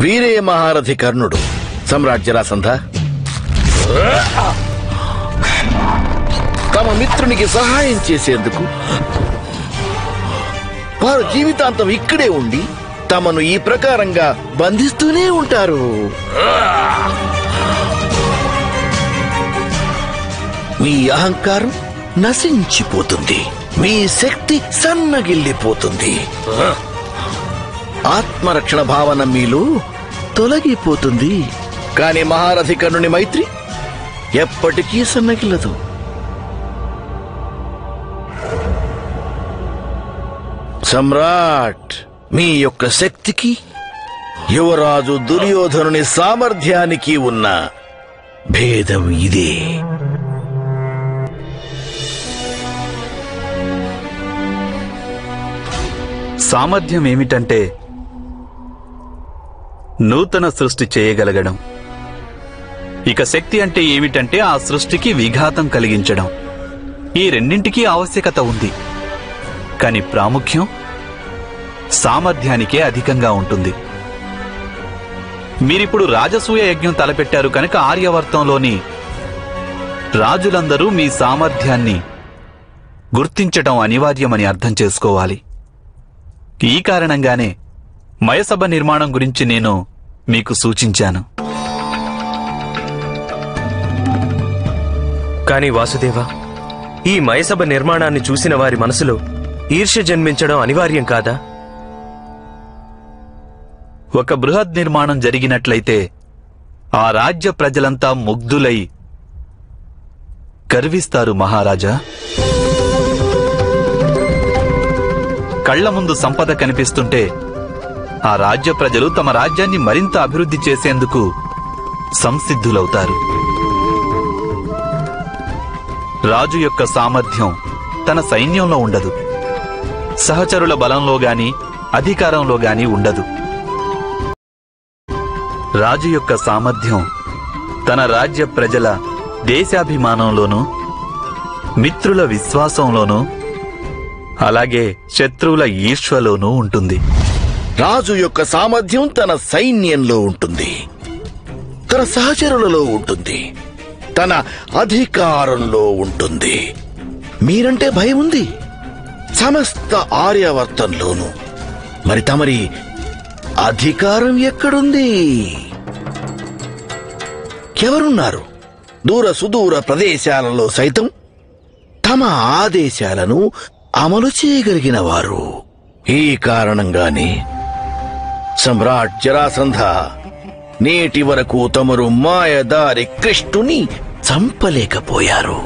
వీరే మహారథి కర్ణుడు. సమ్రాట్ జరాసంధ తమ మిత్రునికి సహాయం చేసేందుకు వారు జీవితాంతం ఇక్కడే ఉండి తమను ఈ ప్రకారంగా బంధిస్తూనే ఉంటారు. మీ అహంకారం నశించిపోతుంది, మీ శక్తి సన్నగిల్లిపోతుంది, ఆత్మరక్షణ భావన మీలో తొలగిపోతుంది. కాని మహారథి కర్ణుని మైత్రి ఎప్పటికీ సన్నగిల్లదు. సమ్రాట్, మీ యొక్క శక్తికి యువరాజు దుర్యోధనుని సామర్థ్యానికి ఉన్న భేదం ఇదే. సామర్థ్యం ఏమిటంటే నూతన సృష్టి చేయగలగడం. ఇక శక్తి అంటే ఏమిటంటే ఆ సృష్టికి విఘాతం కలిగించడం. ఈ రెండింటికీ ఆవశ్యకత ఉంది, కాని ప్రాముఖ్యం సామర్థ్యానికే అధికంగా ఉంటుంది. మీరిప్పుడు రాజసూయ యజ్ఞం తలపెట్టారు కనుక ఆర్యవర్తంలోని రాజులందరూ మీ సామర్థ్యాన్ని గుర్తించటం అనివార్యమని అర్థం చేసుకోవాలి. ఈ కారణంగానే మయసభ నిర్మాణం గురించి నేను మీకు సూచించాను. కాని వాసుదేవ, ఈ మయసభ నిర్మాణాన్ని చూసిన వారి మనసులో ఈర్ష్య జన్మించడం అనివార్యం కాదా? ఒక బృహద్ నిర్మాణం జరిగినట్లయితే ఆ రాజ్య ప్రజలంతా ముగ్ధులై గర్విస్తారు మహారాజా. కళ్ల ముందు సంపద కనిపిస్తుంటే ఆ రాజ్య ప్రజలు తమ రాజ్యాన్ని మరింత అభివృద్ధి చేసేందుకు సంసిద్ధులవుతారు. రాజు యొక్క సామర్థ్యం తన సైన్యంలో ఉండదు, సహచరుల బలంలో గాని అధికారంలో గాని ఉండదు. రాజు యొక్క సామర్థ్యం తన రాజ్య ప్రజల దేశాభిమానంలోనూ, మిత్రుల విశ్వాసంలోనూ, అలాగే శత్రువుల ఈర్ష్యలోనూ ఉంటుంది. రాజు యొక్క సామర్థ్యం తన సైన్యంలో ఉంటుంది, తన సహచరులలో ఉంటుంది, తన అధికారంలో ఉంటుంది. మీరంటే భయం ఉంది సమస్త ఆర్యావర్తంలోనూ. మరి తమరి అధికారం ఎక్కడుంది? ఎవరున్నారు దూర సుదూర ప్రదేశాలలో సైతం తమ ఆదేశాలను అమలు చేయగలిగిన వారు? ఈ కారణంగానే సమ్రాట్ జరాసంధ నేటి వరకు తమరు మాయదారి కృష్ణుని చంపలేకపోయారు.